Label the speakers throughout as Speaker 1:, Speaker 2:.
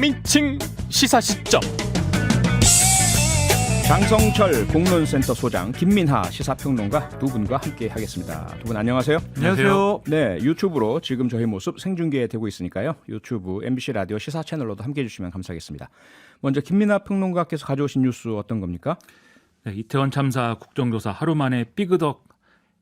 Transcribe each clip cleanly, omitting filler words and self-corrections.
Speaker 1: 3인칭 시사시점.
Speaker 2: 장성철 공론센터 소장, 김민하 시사평론가 두 분과 함께 하겠습니다. 두 분 안녕하세요.
Speaker 3: 안녕하세요.
Speaker 2: 네, 유튜브로 지금 저희 모습 생중계되고 있으니까요. 유튜브 MBC 라디오 시사 채널로도 함께해 주시면 감사하겠습니다. 먼저 김민하 평론가께서 가져오신 뉴스 어떤 겁니까?
Speaker 3: 네, 이태원 참사 국정조사 하루 만에 삐그덕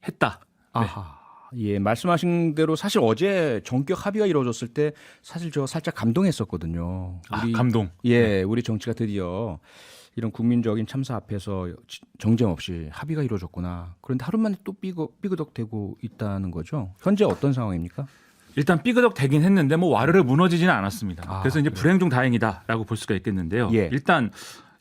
Speaker 3: 했다.
Speaker 2: 아하. 예, 말씀하신 대로 사실 어제 전격 합의가 이루어졌을 때 사실 저 살짝 감동했었거든요.
Speaker 3: 감동.
Speaker 2: 예, 우리 정치가 드디어 이런 국민적인 참사 앞에서 정쟁 없이 합의가 이루어졌구나. 그런데 하루 만에 또 삐그덕되고 있다는 거죠. 현재 어떤 상황입니까?
Speaker 3: 일단 삐그덕 되긴 했는데 뭐 와르르 무너지지는 않았습니다. 그래서 이제
Speaker 2: 그래요?
Speaker 3: 불행 중 다행이다라고 볼 수가 있겠는데요.
Speaker 2: 예.
Speaker 3: 일단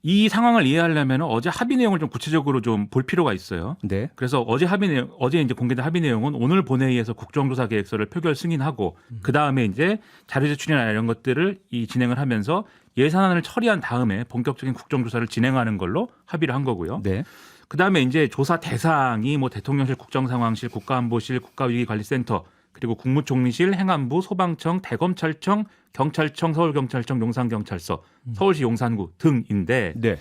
Speaker 3: 이 상황을 이해하려면 어제 합의 내용을 좀 구체적으로 좀 볼 필요가 있어요.
Speaker 2: 네.
Speaker 3: 그래서 어제 이제 공개된 합의 내용은 오늘 본회의에서 국정조사 계획서를 표결 승인하고 그 다음에 이제 자료 제출이나 이런 것들을 진행을 하면서 예산안을 처리한 다음에 본격적인 국정조사를 진행하는 걸로 합의를 한 거고요.
Speaker 2: 네.
Speaker 3: 그 다음에 이제 조사 대상이 뭐 대통령실, 국정상황실, 국가안보실, 국가위기관리센터, 그리고 국무총리실, 행안부, 소방청, 대검찰청, 경찰청, 서울경찰청, 용산경찰서, 서울시 용산구 등인데
Speaker 2: 네.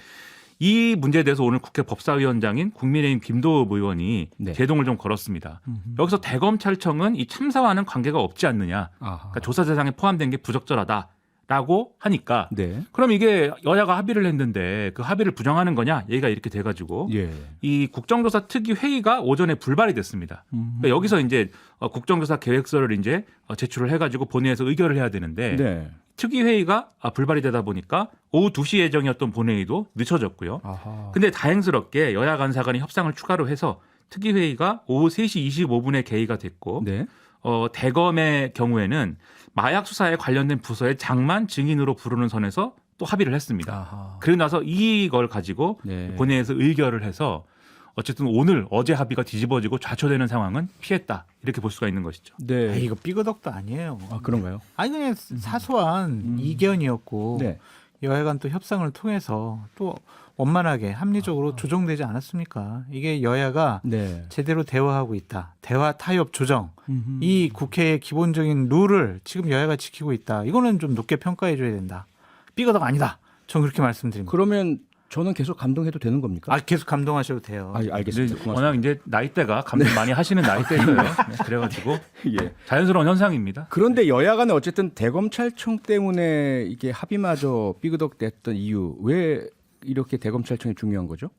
Speaker 3: 이 문제에 대해서 오늘 국회 법사위원장인 국민의힘 김도읍 의원이
Speaker 2: 네.
Speaker 3: 제동을 좀 걸었습니다. 여기서 대검찰청은 이 참사와는 관계가 없지 않느냐.
Speaker 2: 아하.
Speaker 3: 그러니까 조사 대상에 포함된 게 부적절하다라고 하니까
Speaker 2: 네.
Speaker 3: 그럼 이게 여야가 합의를 했는데 그 합의를 부정하는 거냐 얘기가 이렇게 돼가지고
Speaker 2: 예.
Speaker 3: 이 국정조사 특위 회의가 오전에 불발이 됐습니다. 그러니까 여기서 이제 국정조사 계획서를 이제 제출을 해가지고 본회의에서 의결을 해야 되는데
Speaker 2: 네.
Speaker 3: 특위 회의가 불발이 되다 보니까 오후 2시 예정이었던 본회의도 늦춰졌고요.
Speaker 2: 아하.
Speaker 3: 근데 다행스럽게 여야 간사간이 협상을 추가로 해서 특위 회의가 오후 3시 25분에 개의가 됐고
Speaker 2: 네.
Speaker 3: 대검의 경우에는 마약 수사에 관련된 부서의 장만 증인으로 부르는 선에서 또 합의를 했습니다.
Speaker 2: 아하.
Speaker 3: 그러고 나서 이걸 가지고
Speaker 2: 네.
Speaker 3: 본회의에서 의결을 해서 어쨌든 어제 합의가 뒤집어지고 좌초되는 상황은 피했다. 이렇게 볼 수가 있는 것이죠.
Speaker 2: 네.
Speaker 4: 에이, 이거 삐그덕도 아니에요.
Speaker 2: 아, 그런가요?
Speaker 4: 아니 그냥 사소한 이견이었고
Speaker 2: 네.
Speaker 4: 여야 간 또 협상을 통해서 또 원만하게 합리적으로 조정되지 않았습니까? 이게 여야가
Speaker 2: 네.
Speaker 4: 제대로 대화하고 있다. 대화 타협 조정.
Speaker 2: 음흠.
Speaker 4: 이 국회의 기본적인 룰을 지금 여야가 지키고 있다. 이거는 좀 높게 평가해 줘야 된다. 삐그덕 아니다. 전 그렇게 말씀드립니다.
Speaker 2: 그러면 저는 계속 감동해도 되는 겁니까?
Speaker 4: 계속 감동하셔도 돼요.
Speaker 2: 알겠습니다. 고맙습니다.
Speaker 3: 워낙 이제 나이대가 감동 많이 하시는 나이대예요. 네, 그래가지고
Speaker 2: 예.
Speaker 3: 자연스러운 현상입니다.
Speaker 2: 그런데 여야 간에 어쨌든 대검찰청 때문에 이게 합의마저 삐그덕됐던 이유, 왜 이렇게 대검찰청이 중요한 거죠?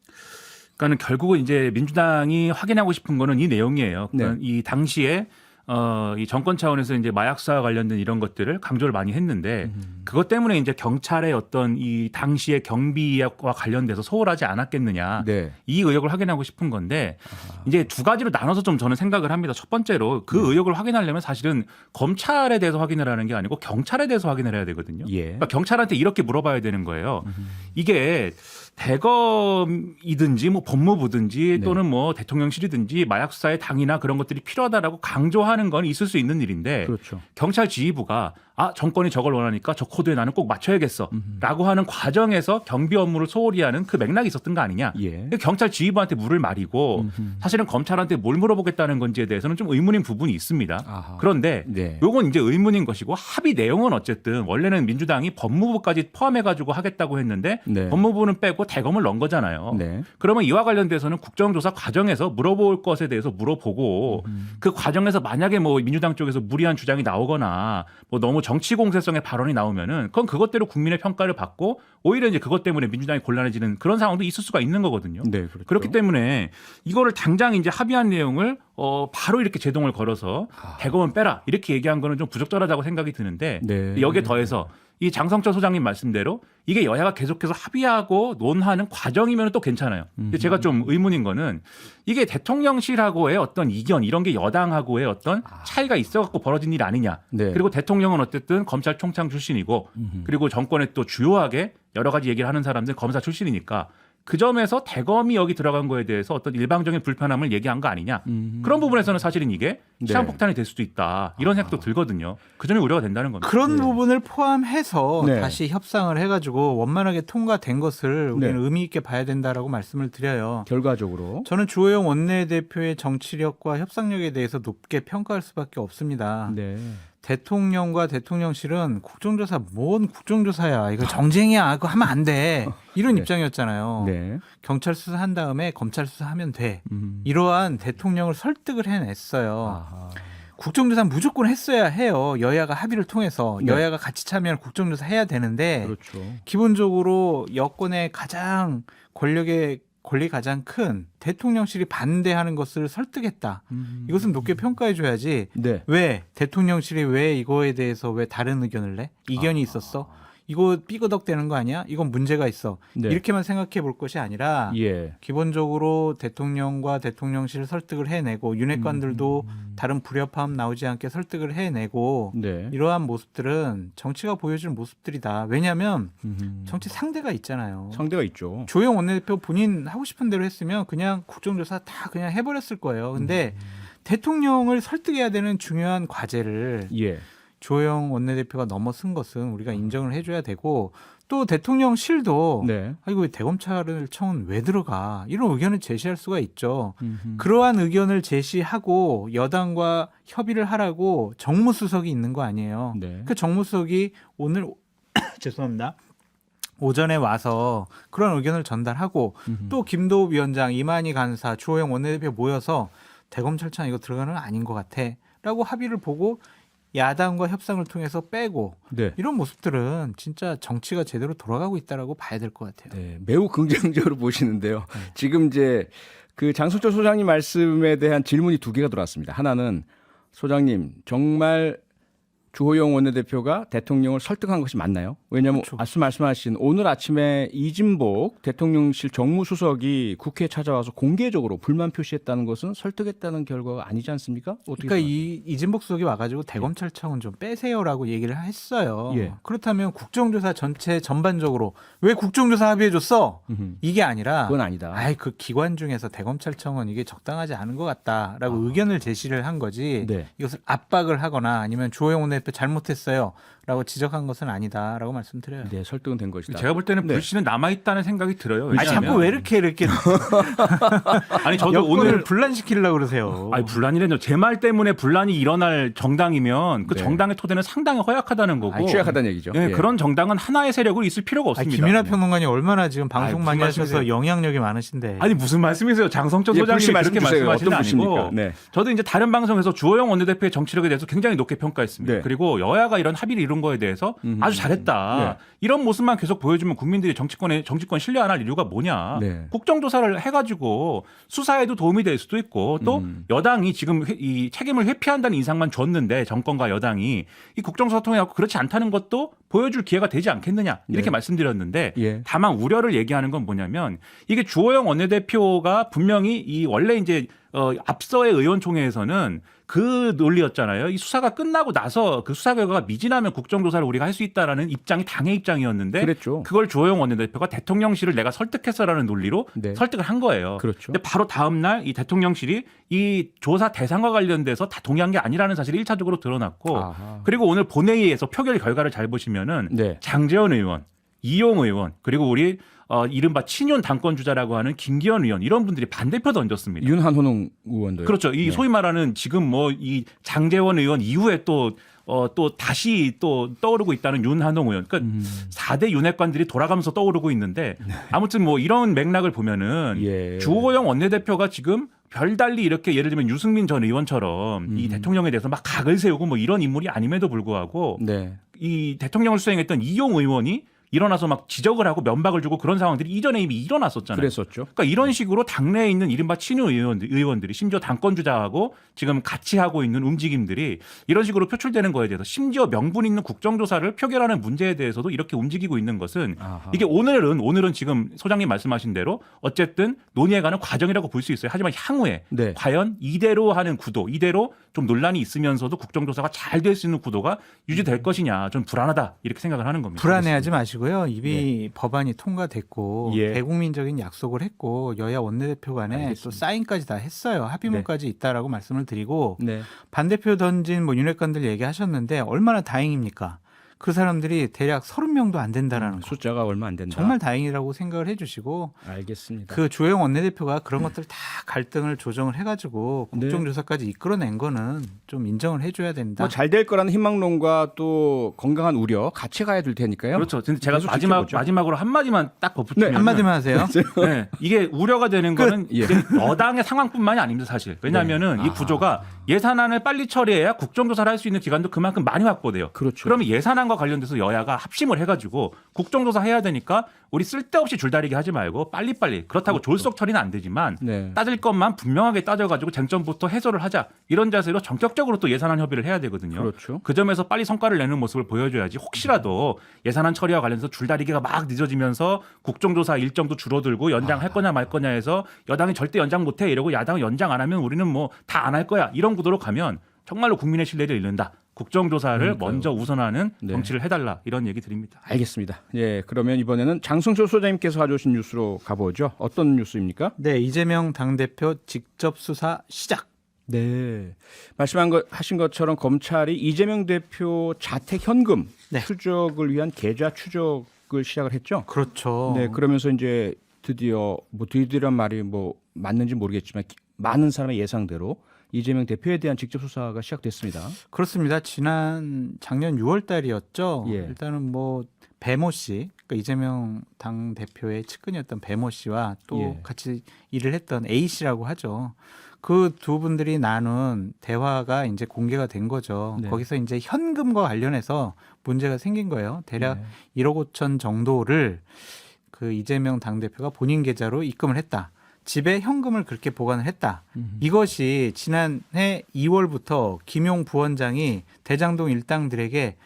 Speaker 3: 그러니까는 결국은 이제 민주당이 확인하고 싶은 거는 이 내용이에요. 그러니까 이 당시에 이 정권 차원에서 이제 마약 수사와 관련된 이런 것들을 강조를 많이 했는데 그것 때문에 이제 경찰의 어떤 이 당시의 경비와 관련돼서 소홀하지 않았겠느냐.
Speaker 2: 네.
Speaker 3: 이 의혹을 확인하고 싶은 건데 이제 두 가지로 나눠서 좀 저는 생각을 합니다. 첫 번째로 그 의혹을 확인하려면 사실은 검찰에 대해서 확인을 하는 게 아니고 경찰에 대해서 확인을 해야 되거든요.
Speaker 2: 예.
Speaker 3: 그러니까 경찰한테 이렇게 물어봐야 되는 거예요. 이게 대검이든지 뭐 법무부든지 또는 뭐 대통령실이든지 마약 수사의 당이나 그런 것들이 필요하다라고 강조하는 건 있을 수 있는 일인데
Speaker 2: 그렇죠.
Speaker 3: 경찰 지휘부가 정권이 저걸 원하니까 저 코드에 나는 꼭 맞춰야겠어라고 하는 과정에서 경비 업무를 소홀히 하는 그 맥락이 있었던 거 아니냐.
Speaker 2: 예.
Speaker 3: 경찰 지휘부한테 물을 말이고 사실은 검찰한테 뭘 물어보겠다는 건지에 대해서는 좀 의문인 부분이 있습니다.
Speaker 2: 아하.
Speaker 3: 그런데
Speaker 2: 네.
Speaker 3: 요건 이제 의문인 것이고 합의 내용은 어쨌든 원래는 민주당이 법무부까지 포함해가지고 하겠다고 했는데
Speaker 2: 네.
Speaker 3: 법무부는 빼고 대검을 넣은 거잖아요.
Speaker 2: 네.
Speaker 3: 그러면 이와 관련돼서는 국정조사 과정에서 물어볼 것에 대해서 물어보고 그 과정에서 만약에 뭐 민주당 쪽에서 무리한 주장이 나오거나 뭐 너무 정치 공세성의 발언이 나오면은 그건 그것대로 국민의 평가를 받고 오히려 이제 그것 때문에 민주당이 곤란해지는 그런 상황도 있을 수가 있는 거거든요.
Speaker 2: 네, 그렇죠.
Speaker 3: 그렇기 때문에 이거를 당장 이제 합의한 내용을 바로 이렇게 제동을 걸어서 대검은 빼라 이렇게 얘기한 거는 좀 부적절하다고 생각이 드는데
Speaker 2: 네.
Speaker 3: 여기에 더해서 이 장성철 소장님 말씀대로 이게 여야가 계속해서 합의하고 논하는 과정이면 또 괜찮아요. 근데 제가 좀 의문인 거는 이게 대통령실하고의 어떤 이견 이런 게 여당하고의 어떤 차이가 있어갖고 벌어진 일 아니냐.
Speaker 2: 네.
Speaker 3: 그리고 대통령은 어쨌든 검찰총장 출신이고 그리고 정권에 또 주요하게 여러 가지 얘기를 하는 사람들 검사 출신이니까 그 점에서 대검이 여기 들어간 거에 대해서 어떤 일방적인 불편함을 얘기한 거 아니냐. 그런 부분에서는 사실은 이게 시한폭탄이 될 수도 있다. 이런 생각도 들거든요. 그 점이 우려가 된다는 겁니다.
Speaker 4: 그런 부분을 포함해서
Speaker 2: 네.
Speaker 4: 다시 협상을 해가지고 원만하게 통과된 것을 우리는
Speaker 2: 네.
Speaker 4: 의미 있게 봐야 된다라고 말씀을 드려요.
Speaker 2: 결과적으로.
Speaker 4: 저는 주호영 원내대표의 정치력과 협상력에 대해서 높게 평가할 수밖에 없습니다.
Speaker 2: 네.
Speaker 4: 대통령과 대통령실은 국정조사 뭔 국정조사야. 이거 정쟁이야. 그거 하면 안 돼. 이런
Speaker 2: 네.
Speaker 4: 입장이었잖아요.
Speaker 2: 네.
Speaker 4: 경찰 수사한 다음에 검찰 수사하면 돼.
Speaker 2: 음.
Speaker 4: 이러한 대통령을 설득을 해냈어요.
Speaker 2: 아하.
Speaker 4: 국정조사는 무조건 했어야 해요. 여야가 합의를 통해서
Speaker 2: 네.
Speaker 4: 여야가 같이 참여할 국정조사 해야 되는데
Speaker 2: 그렇죠.
Speaker 4: 기본적으로 여권의 가장 권리 가장 큰 대통령실이 반대하는 것을 설득했다. 이것은 높게 평가해줘야지.
Speaker 2: 네.
Speaker 4: 왜 대통령실이 왜 이거에 대해서 왜 다른 의견을 내? 이견이 있었어? 이거 삐그덕대는 거 아니야? 이건 문제가 있어.
Speaker 2: 네.
Speaker 4: 이렇게만 생각해 볼 것이 아니라
Speaker 2: 예.
Speaker 4: 기본적으로 대통령과 대통령실 설득을 해내고 윤핵관들도 다른 불협화음 나오지 않게 설득을 해내고
Speaker 2: 네.
Speaker 4: 이러한 모습들은 정치가 보여줄 모습들이다. 왜냐하면
Speaker 2: 음.
Speaker 4: 정치 상대가 있잖아요.
Speaker 2: 상대가 있죠.
Speaker 4: 조영 원내대표 본인 하고 싶은 대로 했으면 그냥 국정조사 다 그냥 해버렸을 거예요. 근데 대통령을 설득해야 되는 중요한 과제를
Speaker 2: 예.
Speaker 4: 조영 원내대표가 넘어선 것은 우리가 인정을 해줘야 되고 또 대통령실도
Speaker 2: 네.
Speaker 4: 이거 왜 대검찰청은 왜 들어가 이런 의견을 제시할 수가 있죠.
Speaker 2: 음흠.
Speaker 4: 그러한 의견을 제시하고 여당과 협의를 하라고 정무수석이 있는 거 아니에요.
Speaker 2: 네.
Speaker 4: 그 정무수석이 오늘 죄송합니다. 오전에 와서 그런 의견을 전달하고 또 김도우 위원장, 이만희 간사, 주호영 원내대표 모여서 대검찰청 이거 들어가는 건 아닌 것 같아라고 합의를 보고 야당과 협상을 통해서 빼고
Speaker 2: 네.
Speaker 4: 이런 모습들은 진짜 정치가 제대로 돌아가고 있다라고 봐야 될 것 같아요.
Speaker 2: 네, 매우 긍정적으로 보시는데요. 지금 이제 그 장성철 소장님 말씀에 대한 질문이 두 개가 들어왔습니다. 하나는 소장님 정말 주호영 원내대표가 대통령을 설득한 것이 맞나요? 왜냐하면
Speaker 4: 그렇죠.
Speaker 2: 말씀하신 오늘 아침에 이진복 대통령실 정무수석이 국회에 찾아와서 공개적으로 불만 표시했다는 것은 설득했다는 결과가 아니지 않습니까? 어떻게
Speaker 4: 그러니까
Speaker 2: 생각하세요?
Speaker 4: 이진복 수석이 와가지고 대검찰청은 좀 빼세요라고 얘기를 했어요.
Speaker 2: 예.
Speaker 4: 그렇다면 국정조사 전체 전반적으로 왜 국정조사 합의해줬어?
Speaker 2: 음흠.
Speaker 4: 이게 아니라
Speaker 2: 그건 아니다.
Speaker 4: 아이 그 기관 중에서 대검찰청은 이게 적당하지 않은 것 같다라고 의견을 제시를 한 거지.
Speaker 2: 네.
Speaker 4: 이것을 압박을 하거나 아니면 주호영 원내대표 잘못했어요라고 지적한 것은 아니다라고 말씀드려요.
Speaker 2: 네, 설득은 된 것이다.
Speaker 3: 제가 볼 때는
Speaker 2: 네.
Speaker 3: 불씨는 남아 있다는 생각이 들어요.
Speaker 4: 아니
Speaker 3: 왜냐하면
Speaker 4: 자꾸 왜 이렇게
Speaker 3: 아니 저도
Speaker 4: 여권을
Speaker 3: 오늘
Speaker 4: 분란시키려고 그러세요.
Speaker 3: 아니 분란이래요. 제 말 때문에 분란이 일어날 정당이면 그
Speaker 2: 네.
Speaker 3: 정당의 토대는 상당히 허약하다는 거고.
Speaker 2: 취약하다는 얘기죠.
Speaker 3: 예,
Speaker 2: 예.
Speaker 3: 그런 정당은 하나의 세력으로 있을 필요가
Speaker 4: 아니,
Speaker 3: 없습니다.
Speaker 4: 김민하 평론가님 얼마나 지금 방송
Speaker 3: 아니,
Speaker 4: 많이
Speaker 3: 무슨
Speaker 4: 하셔서
Speaker 3: 말씀이세요?
Speaker 4: 영향력이 많으신데.
Speaker 3: 아니 무슨 말씀이세요? 장성철
Speaker 2: 예,
Speaker 3: 소장님이
Speaker 2: 불씨 말씀
Speaker 3: 그렇게
Speaker 2: 주세요.
Speaker 3: 말씀하시는
Speaker 2: 어떤
Speaker 3: 아니고
Speaker 2: 불씨입니까? 네.
Speaker 3: 저도 이제 다른 방송에서 주호영 원내대표의 정치력에 대해서 굉장히 높게 평가했습니다.
Speaker 2: 네.
Speaker 3: 그리고 여야가 이런 합의를 이룬 거에 대해서 아주 잘했다.
Speaker 2: 네.
Speaker 3: 이런 모습만 계속 보여주면 국민들이 정치권 신뢰 안 할 이유가 뭐냐.
Speaker 2: 네.
Speaker 3: 국정조사를 해가지고 수사에도 도움이 될 수도 있고 또 여당이 지금 이 책임을 회피한다는 인상만 줬는데 정권과 여당이 이 국정조사 통해 갖고 그렇지 않다는 것도 보여줄 기회가 되지 않겠느냐 이렇게
Speaker 2: 네.
Speaker 3: 말씀드렸는데
Speaker 2: 예.
Speaker 3: 다만 우려를 얘기하는 건 뭐냐면 이게 주호영 원내대표가 분명히 이 원래 이제 앞서의 의원총회에서는 그 논리였잖아요. 이 수사가 끝나고 나서 그 수사 결과가 미진하면 국정조사를 우리가 할 수 있다라는 입장이 당의 입장이었는데
Speaker 2: 그랬죠.
Speaker 3: 그걸 주호영 원내대표가 대통령실을 내가 설득했어라는 논리로
Speaker 2: 네.
Speaker 3: 설득을 한 거예요.
Speaker 2: 그렇죠.
Speaker 3: 근데 바로 다음 날 이 대통령실이 이 조사 대상과 관련돼서 다 동의한 게 아니라는 사실이 1차적으로 드러났고
Speaker 2: 아하.
Speaker 3: 그리고 오늘 본회의에서 표결 결과를 잘 보시면은
Speaker 2: 네.
Speaker 3: 장제원 의원, 이용 의원 그리고 우리 이른바 친윤 당권 주자라고 하는 김기현 의원 이런 분들이 반대표 던졌습니다.
Speaker 2: 윤한호농 의원도요.
Speaker 3: 그렇죠. 이
Speaker 2: 네.
Speaker 3: 소위 말하는 지금 뭐 이 장제원 의원 이후에 또 다시 또 떠오르고 있다는 윤한홍 의원. 그러니까 4대 윤핵관들이 돌아가면서 떠오르고 있는데 아무튼 뭐 이런 맥락을 보면은
Speaker 2: 예.
Speaker 3: 주호영 원내대표가 지금 별달리 이렇게 예를 들면 유승민 전 의원처럼 이 대통령에 대해서 막 각을 세우고 뭐 이런 인물이 아님에도 불구하고
Speaker 2: 네.
Speaker 3: 이 대통령을 수행했던 이용 의원이 일어나서 막 지적을 하고 면박을 주고 그런 상황들이 이전에 이미 일어났었잖아요.
Speaker 2: 그랬었죠.
Speaker 3: 그러니까 이런 식으로 당내에 있는 이른바 친윤 의원들이 심지어 당권 주자하고 지금 같이 하고 있는 움직임들이 이런 식으로 표출되는 거에 대해서 심지어 명분 있는 국정조사를 표결하는 문제에 대해서도 이렇게 움직이고 있는 것은
Speaker 2: 아하.
Speaker 3: 이게 오늘은 지금 소장님 말씀하신 대로 어쨌든 논의해가는 과정이라고 볼 수 있어요. 하지만 향후에
Speaker 2: 네.
Speaker 3: 과연 이대로 하는 구도, 이대로 좀 논란이 있으면서도 국정조사가 잘 될 수 있는 구도가 유지될 것이냐 좀 불안하다 이렇게 생각을 하는 겁니다.
Speaker 4: 불안해하지 마시고요. 이미 법안이 통과됐고
Speaker 2: 예.
Speaker 4: 대국민적인 약속을 했고 여야 원내대표 간에
Speaker 2: 알겠습니다.
Speaker 4: 또 사인까지 다 했어요. 합의문까지 있다라고 말씀을 드리고
Speaker 2: 네.
Speaker 4: 반대표 던진 뭐 윤핵관들 얘기하셨는데 얼마나 다행입니까? 그 사람들이 대략 30명도 안 된다라는 거.
Speaker 2: 숫자가 얼마 안 된다.
Speaker 4: 정말 다행이라고 생각을 해주시고
Speaker 2: 알겠습니다.
Speaker 4: 그 주호영 원내대표가 그런 것들 다 갈등을 조정을 해가지고
Speaker 2: 네.
Speaker 4: 국정조사까지 이끌어낸 거는 좀 인정을 해줘야 된다.
Speaker 2: 뭐 잘 될 거라는 희망론과 또 건강한 우려 같이 가야 될 테니까요.
Speaker 3: 그렇죠. 근데 제가
Speaker 2: 계속 지켜보죠.
Speaker 3: 마지막으로 한마디만 딱 덧붙이면
Speaker 4: 한마디만 하세요.
Speaker 3: 네, 이게 우려가 되는 거는
Speaker 2: 예.
Speaker 3: 이제 여당의 상황뿐만이 아닙니다, 사실. 왜냐하면은 이 구조가 예산안을 빨리 처리해야 국정조사를 할 수 있는 기간도 그만큼 많이 확보돼요.
Speaker 2: 그렇죠.
Speaker 3: 그러면 예산안과 관련돼서 여야가 합심을 해가지고 국정조사 해야 되니까 우리 쓸데없이 줄다리기 하지 말고 빨리빨리 그렇다고 졸속 처리는 안 되지만
Speaker 2: 네.
Speaker 3: 따질 것만 분명하게 따져가지고 쟁점부터 해소를 하자 이런 자세로 전격적으로 또 예산안 협의를 해야 되거든요.
Speaker 2: 그렇죠.
Speaker 3: 그 점에서 빨리 성과를 내는 모습을 보여줘야지 혹시라도 예산안 처리와 관련해서 줄다리기가 막 늦어지면서 국정조사 일정도 줄어들고 연장할 거냐 말 거냐 해서 여당이 절대 연장 못해 이러고 야당은 연장 안 하면 우리는 뭐 다 안 할 거야 이런 구도로 가면 정말로 국민의 신뢰를 잃는다. 국정조사를 먼저 우선하는
Speaker 2: 네.
Speaker 3: 정치를 해달라 이런 얘기 드립니다.
Speaker 2: 알겠습니다. 예, 그러면 이번에는 장승철 소장님께서 가져오신 뉴스로 가보죠. 어떤 뉴스입니까?
Speaker 4: 네, 이재명 당대표 직접 수사 시작.
Speaker 2: 네, 하신 것처럼 검찰이 이재명 대표 자택 현금
Speaker 4: 네.
Speaker 2: 추적을 위한 계좌 추적을 시작을 했죠.
Speaker 4: 그렇죠.
Speaker 2: 네, 그러면서 이제 드디어란 말이 뭐 맞는지 모르겠지만 많은 사람의 예상대로 이재명 대표에 대한 직접 수사가 시작됐습니다.
Speaker 4: 그렇습니다. 작년 6월 달이었죠.
Speaker 2: 예.
Speaker 4: 일단은 뭐 배모 씨, 그러니까 이재명 당 대표의 측근이었던 배모 씨와 또
Speaker 2: 예.
Speaker 4: 같이 일을 했던 A 씨라고 하죠. 그 두 분들이 나눈 대화가 이제 공개가 된 거죠.
Speaker 2: 네.
Speaker 4: 거기서 이제 현금과 관련해서 문제가 생긴 거예요. 대략
Speaker 2: 네.
Speaker 4: 1억 5천 정도를 그 이재명 당 대표가 본인 계좌로 입금을 했다. 집에 현금을 그렇게 보관을 했다. 이것이 지난해 2월부터 김용 부원장이 대장동 일당들에게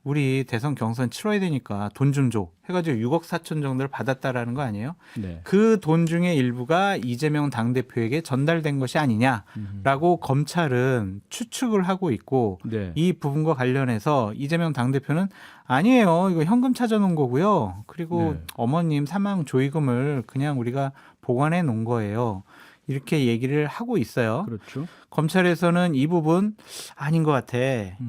Speaker 4: 우리 대선 경선 치러야 되니까 돈 좀 줘 해가지고 6억 4천 정도를 받았다라는 거 아니에요?
Speaker 2: 네.
Speaker 4: 그 돈 중에 일부가 이재명 당대표에게 전달된 것이 아니냐라고 검찰은 추측을 하고 있고
Speaker 2: 네.
Speaker 4: 이 부분과 관련해서 이재명 당대표는 아니에요. 이거 현금 찾아놓은 거고요. 그리고
Speaker 2: 네.
Speaker 4: 어머님 사망 조의금을 그냥 우리가 보관해 놓은 거예요. 이렇게 얘기를 하고 있어요.
Speaker 2: 그렇죠.
Speaker 4: 검찰에서는 이 부분 아닌 것 같아.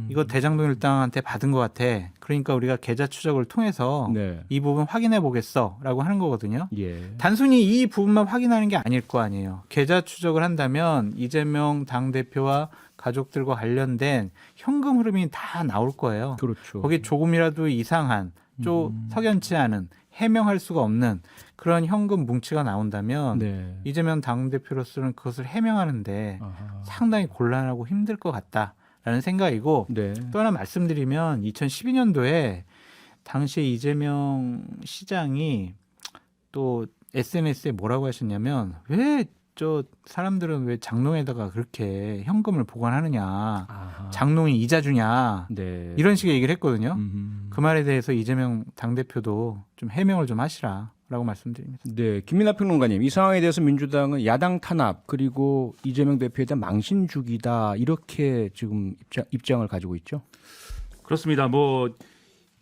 Speaker 4: 이거 대장동 일당한테 받은 것 같아. 그러니까 우리가 계좌 추적을 통해서
Speaker 2: 네.
Speaker 4: 이 부분 확인해 보겠어라고 하는 거거든요.
Speaker 2: 예.
Speaker 4: 단순히 이 부분만 확인하는 게 아닐 거 아니에요. 계좌 추적을 한다면 이재명 당대표와 가족들과 관련된 현금 흐름이 다 나올 거예요.
Speaker 2: 그렇죠.
Speaker 4: 거기 조금이라도 이상한, 좀 석연치 않은, 해명할 수가 없는 그런 현금 뭉치가 나온다면
Speaker 2: 네.
Speaker 4: 이재명 당대표로서는 그것을 해명하는데
Speaker 2: 아하.
Speaker 4: 상당히 곤란하고 힘들 것 같다라는 생각이고
Speaker 2: 네.
Speaker 4: 또 하나 말씀드리면 2012년도에 당시에 이재명 시장이 또 SNS에 뭐라고 하셨냐면 왜 저 사람들은 왜 장롱에다가 그렇게 현금을 보관하느냐
Speaker 2: 아하.
Speaker 4: 장롱이 이자 주냐
Speaker 2: 네.
Speaker 4: 이런 식의 얘기를 했거든요.
Speaker 2: 음흠.
Speaker 4: 그 말에 대해서 이재명 당대표도 좀 해명을 좀 하시라라고 말씀드립니다.
Speaker 2: 네, 김민하 평론가님, 이 상황에 대해서 민주당은 야당 탄압 그리고 이재명 대표에 대한 망신 주기다 이렇게 지금 입장을 가지고 있죠.
Speaker 3: 그렇습니다. 뭐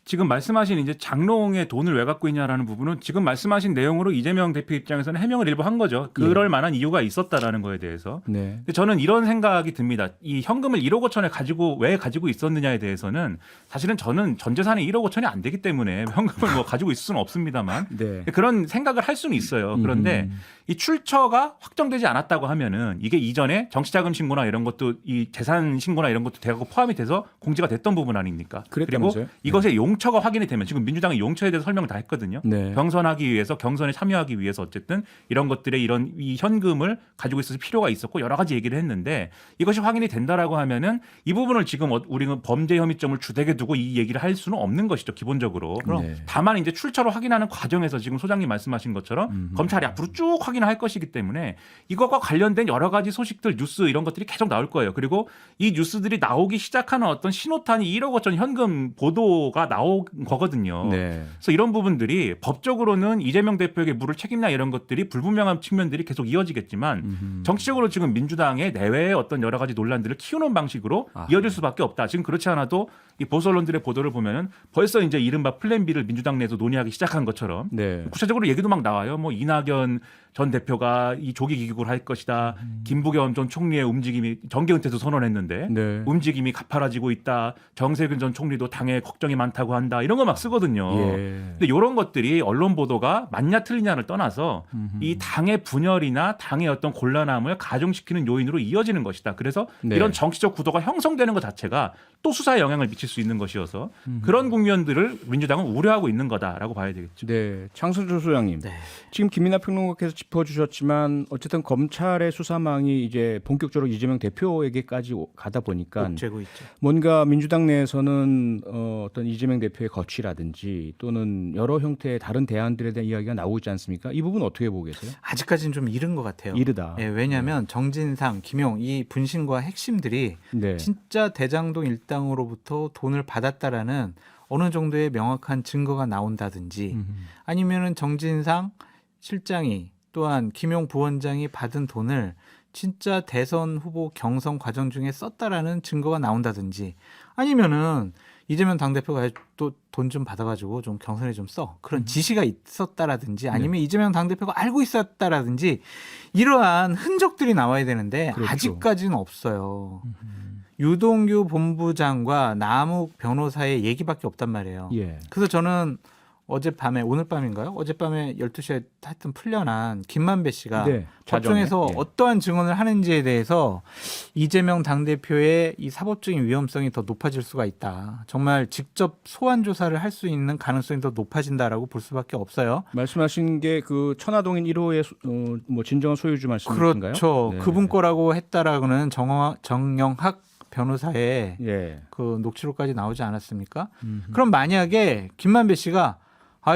Speaker 3: 지금 말씀하신 이제 장롱에 돈을 왜 갖고 있냐라는 부분은 지금 말씀하신 내용으로 이재명 대표 입장에서는 해명을 일부 한 거죠. 그럴 만한 이유가 있었다라는 거에 대해서.
Speaker 2: 네.
Speaker 3: 근데 저는 이런 생각이 듭니다. 이 현금을 1억 5천에 왜 가지고 있었느냐에 대해서는 사실은 저는 전 재산이 1억 5천이 안 되기 때문에 현금을 뭐 가지고 있을 수는 없습니다만
Speaker 2: 네.
Speaker 3: 그런 생각을 할 수는 있어요. 그런데 이 출처가 확정되지 않았다고 하면은 이게 이전에 정치자금 신고나 이런 것도 이 재산 신고나 이런 것도 대거 포함이 돼서 공지가 됐던 부분 아닙니까?
Speaker 2: 그랬다면서요?
Speaker 3: 그리고 이것의 용처가 확인이 되면 지금 민주당이 용처에 대해서 설명을 다 했거든요.
Speaker 2: 네.
Speaker 3: 경선하기 위해서 경선에 참여하기 위해서 어쨌든 이런 것들의 이런 이 현금을 가지고 있을 필요가 있었고 여러 가지 얘기를 했는데 이것이 확인이 된다라고 하면은 이 부분을 지금 우리는 범죄 혐의점을 주되게 두고 이 얘기를 할 수는 없는 것이죠 기본적으로.
Speaker 2: 네.
Speaker 3: 다만 이제 출처를 확인하는 과정에서 지금 소장님 말씀하신 것처럼 검찰이 앞으로 쭉 확인할 것이기 때문에 이것과 관련된 여러 가지 소식들 뉴스 이런 것들이 계속 나올 거예요. 그리고 이 뉴스들이 나오기 시작하는 어떤 신호탄이 1억 5천 현금 보도가 나온 거거든요.
Speaker 2: 네.
Speaker 3: 그래서 이런 부분들이 법적으로는 이재명 대표에게 물을 책임냐 이런 것들이 불분명한 측면들이 계속 이어지겠지만 정치적으로 지금 민주당의 내외의 어떤 여러 가지 논란들을 키우는 방식으로
Speaker 2: 아하.
Speaker 3: 이어질 수밖에 없다. 지금 그렇지 않아도 이 보수 언론들의 보도를 보면은 벌써 이제 이른바 플랜 B를 민주당 내에서 논의하기 시작한 것처럼
Speaker 2: 네.
Speaker 3: 구체적으로 얘기도 막 나와요. 뭐 이낙연 전 대표가 이 조기 귀국을 할 것이다. 김부겸 전 총리의 움직임이 정계 은퇴도 선언했는데
Speaker 2: 네.
Speaker 3: 움직임이 가파라지고 있다. 정세균 전 총리도 당에 걱정이 많다고 한다. 이런 거 막 쓰거든요.
Speaker 2: 예.
Speaker 3: 근데 이런 것들이 언론 보도가 맞냐 틀리냐를 떠나서 이 당의 분열이나 당의 어떤 곤란함을 가중시키는 요인으로 이어지는 것이다. 그래서
Speaker 2: 네.
Speaker 3: 이런 정치적 구도가 형성되는 것 자체가 또 수사에 영향을 미칠 수 있는 것이어서 그런 국면들을 민주당은 우려하고 있는 거다라고 봐야 되겠죠.
Speaker 2: 네, 장성철 소장님.
Speaker 4: 네.
Speaker 2: 지금 김민하 평론가께서 짚어주셨지만 어쨌든 검찰의 수사망이 이제 본격적으로 이재명 대표에게까지 가다 보니까
Speaker 4: 옥죄고 있죠.
Speaker 2: 뭔가 민주당 내에서는 어떤 이재명 대표의 거취라든지 또는 여러 형태의 다른 대안들에 대한 이야기가 나오고 있지 않습니까? 이 부분 어떻게 보고 계세요?
Speaker 4: 아직까지는 좀 이른 것 같아요.
Speaker 2: 이르다.
Speaker 4: 예, 왜냐하면 정진상, 김용 이 분신과 핵심들이
Speaker 2: 네.
Speaker 4: 진짜 대장동 일당으로부터 돈을 받았다라는 어느 정도의 명확한 증거가 나온다든지 아니면은 정진상 실장이 또한 김용 부원장이 받은 돈을 진짜 대선 후보 경선 과정 중에 썼다라는 증거가 나온다든지 아니면은 이재명 당대표가 또 돈 좀 받아가지고 좀 경선에 좀 써. 그런 지시가 있었다라든지 아니면 이재명 당대표가 알고 있었다라든지 이러한 흔적들이 나와야 되는데
Speaker 2: 그렇죠.
Speaker 4: 아직까지는 없어요. 유동규 본부장과 남욱 변호사의 얘기밖에 없단 말이에요.
Speaker 2: 예.
Speaker 4: 그래서 저는 어젯밤에 오늘 밤인가요? 어젯밤에 12시에 하여튼 풀려난 김만배 씨가
Speaker 2: 네,
Speaker 4: 법정에서
Speaker 2: 자정에. 예.
Speaker 4: 어떠한 증언을 하는지에 대해서 이재명 당대표의 이 사법적인 위험성이 더 높아질 수가 있다. 정말 직접 소환 조사를 할 수 있는 가능성이 더 높아진다라고 볼 수밖에 없어요.
Speaker 2: 말씀하신 게 그 천화동인 1호의 뭐 진정한 소유주 말씀이신가요?
Speaker 4: 그렇죠.
Speaker 2: 네.
Speaker 4: 그분 거라고 했다라고는 정영학 변호사의
Speaker 2: 예.
Speaker 4: 그 녹취록까지 나오지 않았습니까? 그럼 만약에 김만배 씨가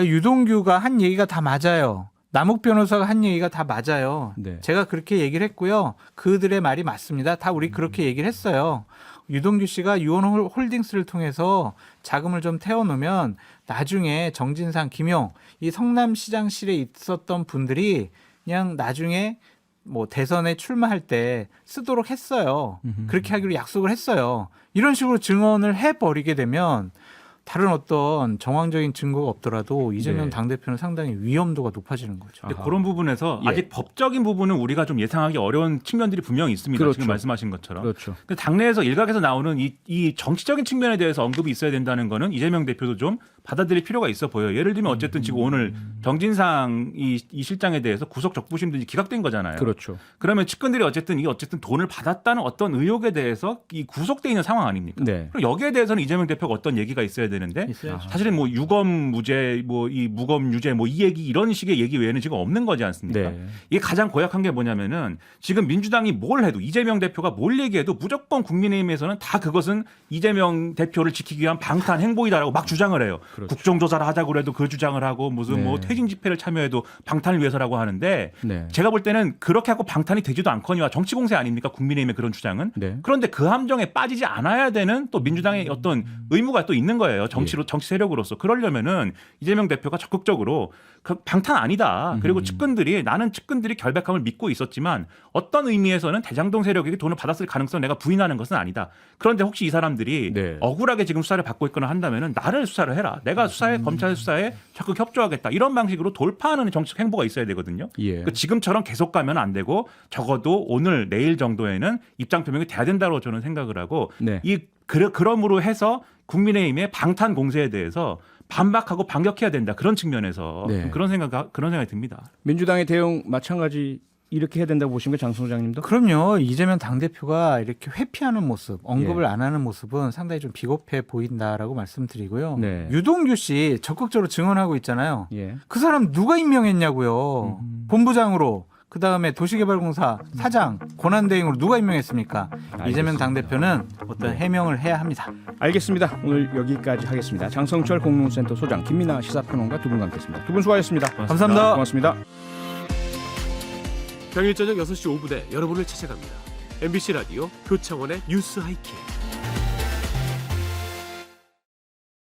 Speaker 4: 유동규가 한 얘기가 다 맞아요. 남욱 변호사가 한 얘기가 다 맞아요.
Speaker 2: 네.
Speaker 4: 제가 그렇게 얘기를 했고요. 그들의 말이 맞습니다. 다 우리 그렇게 얘기를 했어요. 유동규 씨가 유원홀딩스를 통해서 자금을 좀 태워놓으면 나중에 정진상, 김용 이 성남시장실에 있었던 분들이 그냥 나중에 뭐 대선에 출마할 때 쓰도록 했어요. 그렇게 하기로 약속을 했어요. 이런 식으로 증언을 해버리게 되면 다른 어떤 정황적인 증거가 없더라도 이재명
Speaker 2: 네.
Speaker 4: 당대표는 상당히 위험도가 높아지는 거죠.
Speaker 3: 근데 그런 부분에서
Speaker 2: 예.
Speaker 3: 아직 법적인 부분은 우리가 좀 예상하기 어려운 측면들이 분명히 있습니다.
Speaker 2: 그렇죠.
Speaker 3: 지금 말씀하신 것처럼.
Speaker 2: 그렇죠.
Speaker 3: 근데 당내에서 일각에서 나오는 이 정치적인 측면에 대해서 언급이 있어야 된다는 거는 이재명 대표도 좀 받아들일 필요가 있어 보여요. 예를 들면 어쨌든 지금 오늘 정진상 이 실장에 대해서 구속 적부심들이 기각된 거잖아요.
Speaker 2: 그렇죠.
Speaker 3: 그러면 측근들이 어쨌든 돈을 받았다는 어떤 의혹에 대해서 이 구속돼 있는 상황 아닙니까?
Speaker 2: 네.
Speaker 3: 그럼 여기에 대해서는 이재명 대표가 어떤 얘기가 있어야 되는데
Speaker 4: 있어야죠.
Speaker 3: 사실은 뭐 유검 무죄, 뭐 이 무검 유죄, 뭐 이 얘기 이런 식의 얘기 외에는 지금 없는 거지 않습니까?
Speaker 2: 네.
Speaker 3: 이게 가장 고약한 게 뭐냐면은 지금 민주당이 뭘 해도 이재명 대표가 뭘 얘기해도 무조건 국민의힘에서는 다 그것은 이재명 대표를 지키기 위한 방탄 행보이다라고 막 주장을 해요.
Speaker 2: 그렇죠.
Speaker 3: 국정조사를 하자고 해도 그 주장을 하고 무슨
Speaker 2: 네.
Speaker 3: 뭐 퇴진 집회를 참여해도 방탄을 위해서라고 하는데
Speaker 2: 네.
Speaker 3: 제가 볼 때는 그렇게 하고 방탄이 되지도 않거니와 정치 공세 아닙니까? 국민의힘의 그런 주장은.
Speaker 2: 네.
Speaker 3: 그런데 그 함정에 빠지지 않아야 되는 또 민주당의 어떤 의무가 또 있는 거예요. 정치 세력으로서. 그러려면은 이재명 대표가 적극적으로 그 방탄 아니다. 그리고 나는 측근들이 결백함을 믿고 있었지만 어떤 의미에서는 대장동 세력에게 돈을 받았을 가능성 내가 부인하는 것은 아니다. 그런데 혹시 이 사람들이
Speaker 2: 네.
Speaker 3: 억울하게 지금 수사를 받고 있거나 한다면은 나를 수사를 해라. 내가 검찰 수사에 적극 협조하겠다. 이런 방식으로 돌파하는 정치적 행보가 있어야 되거든요.
Speaker 2: 예.
Speaker 3: 그러니까 지금처럼 계속 가면 안 되고 적어도 오늘 내일 정도에는 입장 표명이 돼야 된다고 저는 생각을 하고
Speaker 2: 네.
Speaker 3: 그러므로 해서 국민의힘의 방탄 공세에 대해서 반박하고 반격해야 된다. 그런 측면에서
Speaker 2: 네.
Speaker 3: 그런 생각이 듭니다.
Speaker 2: 민주당의 대응 마찬가지 이렇게 해야 된다고 보신 거 장 소장님도?
Speaker 4: 그럼요. 이재명 당대표가 이렇게 회피하는 모습, 언급을
Speaker 2: 예.
Speaker 4: 안 하는 모습은 상당히 좀 비겁해 보인다라고 말씀드리고요.
Speaker 2: 네.
Speaker 4: 유동규 씨 적극적으로 증언하고 있잖아요.
Speaker 2: 예.
Speaker 4: 그 사람 누가 임명했냐고요. 본부장으로 그다음에 도시개발공사 사장 권한대행으로 누가 임명했습니까? 이재명 당대표는 어떤 해명을 해야 합니다.
Speaker 2: 알겠습니다. 오늘 여기까지 하겠습니다. 장성철 공론센터 소장, 김민하 시사평론가 두 분과 함께했습니다. 두 분 수고하셨습니다.
Speaker 4: 감사합니다.
Speaker 2: 고맙습니다.
Speaker 1: 평일 저녁 6시 5분에 여러분을 찾아갑니다. MBC 라디오 표창원의 뉴스 하이킥.